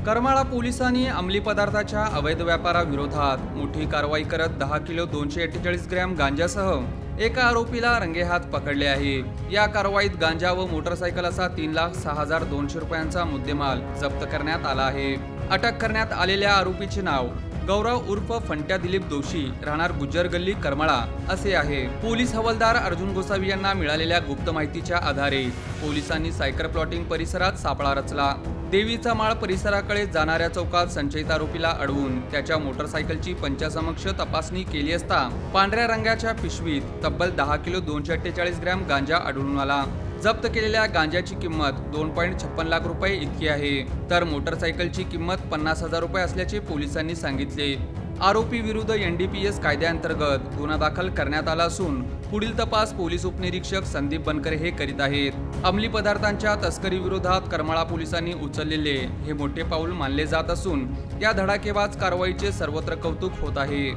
करमाळा पोलिसांनी अंमली पदार्थाच्या अवैध व्यापाराविरोधात मोठी कारवाई करत 10 किलो 248 ग्रॅम गांजासह एका आरोपीला रंगेहात पकडले आहे। या कारवाईत गांजा व मोटरसायकल असा 3,06,200 रुपयांचा मुद्देमाल जप्त करण्यात आला आहे। अटक करण्यात आलेल्या आरोपीचे नाव गौरव उर्फ फंट्या दिलीप दोशी, राहणार गुज्जर गल्ली करमाळा असे आहे। पोलीस हवालदार अर्जुन गोसावी यांना मिळालेल्या गुप्त माहितीच्या आधारे पोलिसांनी सायकर प्लॉटिंग परिसरात सापळा रचला। देवीचा माळ परिसराकडे जाणाऱ्या चौकात संशयित आरोपीला अडवून त्याच्या मोटरसायकलची पंचासमक्ष तपासणी केली असता पांढऱ्या रंगाच्या पिशवीत तब्बल 10 किलो 248 ग्रॅम गांजा आढळून आला। जप्त केलेल्या गांजाची किंमत 2.56 लाख रुपये इतकी आहे, तर मोटरसायकलची किंमत 50,000 रुपये असल्याचे पोलिसांनी सांगितले। आरोपी विरुद्ध NDPS कायद्याअंतर्गत गुन्हा दाखल करण्यात आला असून पुढील तपास पोलीस उपनिरीक्षक संदीप बनकर हे करीत आहेत। अंमली पदार्थांच्या तस्करी विरोधात करमाळा पोलिसांनी उचललेले हे मोठे पाऊल मानले जात असून या धडाकेबाज कारवाईचे सर्वत्र कौतुक होत आहे।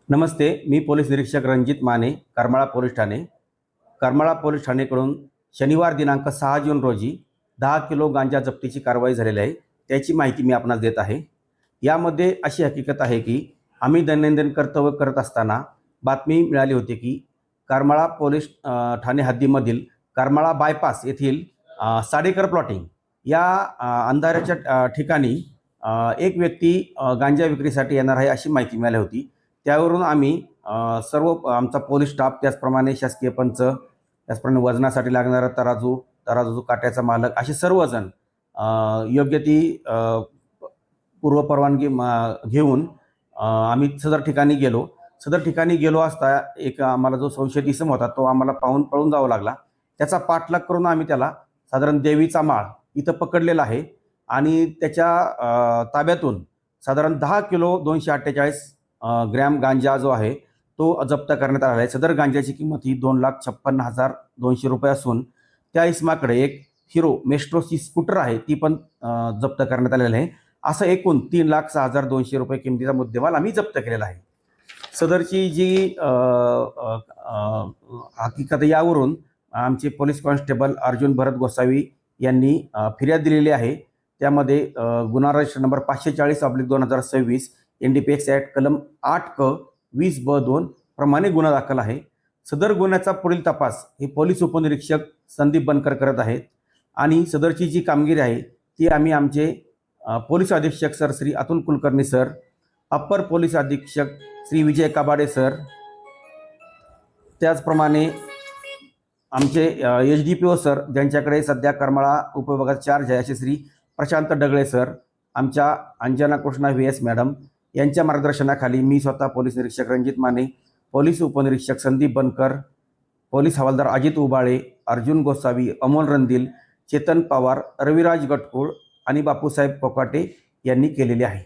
नमस्ते, मी पोलीस निरीक्षक रणजित माने, करमाळा पोलीस ठाणे। करमाळा पोलीस ठाणेकडून शनिवार दिनांक 6 जून रोजी 10 किलो गांजा जप्तीची कारवाई झालेली आहे। त्याची माहिती मी आपणास देत आहे। यामध्ये अशी हकीकत आहे की आम्ही दैनंदिन कर्तव्य करत असताना बातमी मिळाली होती की करमाळा पोलीस ठाणे हद्दीमधील करमाळा बायपास येथील साडेकर प्लॉटिंग या अंधाराच्या ठिकाणी एक व्यक्ती गांजा विक्रीसाठी येणार आहे अशी माहिती मिळाली होती। त्यावरून आम्ही सर्व आमचा पोलीस स्टाफ, त्याचप्रमाणे शासकीय पंच, त्याचप्रमाणे वजनासाठी लागणारा तराजू काट्याचा मालक असे सर्वजण योग्य ती पूर्वपरवानगी घेऊन आम्ही सदर ठिकाणी गेलो असता एक आम्हाला जो संशयित इसम होता तो आम्हाला पाहून पळून जावं लागला। त्याचा पाठलाग करून आम्ही त्याला साधारण देवीचा माळ इथं पकडलेला आहे आणि त्याच्या ताब्यातून साधारण 10 किलो 248 ग्रॅम गांजा जो आहे तो जप्त करण्यात आला आहे। सदर गांजाची किंमत ही 2,56,200 रुपये असून त्या इसमाकडे एक हिरो मेस्ट्रोची स्कूटर आहे ती पण जप्त करण्यात आलेली आहे। असं एकूण 3,06,200 रुपये किमतीचा मुद्देमाल आम्ही जप्त केलेला आहे। सदरची जी हकीकत यावरून आमचे पोलीस कॉन्स्टेबल अर्जुन भरत गोसावी यांनी फिर्याद दिलेली आहे। त्यामध्ये गुन्हा रजिस्टर नंबर 540/2026 NDPS ॲक्ट कलम 8(क)20(ब)(2) प्रमाणे गुन्हा दाखल आहे। सदर गुन्ह्याचा पुढील तपास हे पोलीस उपनिरीक्षक संदीप बनकर करत आहेत आणि सदरची जी कामगिरी आहे ती आम्ही आमचे पोलीस अधीक्षक sir Shri Atul Kulkarni sir, upper police अधीक्षक श्री विजय काबाडे सर, त्याचप्रमाणे आमचे SDPO सर ज्यांच्याकडे सध्या करमाळा उपविभागात चार्ज आहे असे श्री प्रशांत डगळे सर, आमच्या अंजना कृष्णा VS मॅडम यांच्या मार्गदर्शनाखाली मी स्वतः पोलीस निरीक्षक रणजित माने, पोलीस उपनिरीक्षक संदीप बनकर, पोलीस हवालदार अजित उबाळे, अर्जुन गोसावी, अमोल रणदिल, चेतन पवार, रविराज गटकुळ आणि बापूसाहेब कोकाटे यांनी केलेले आहे।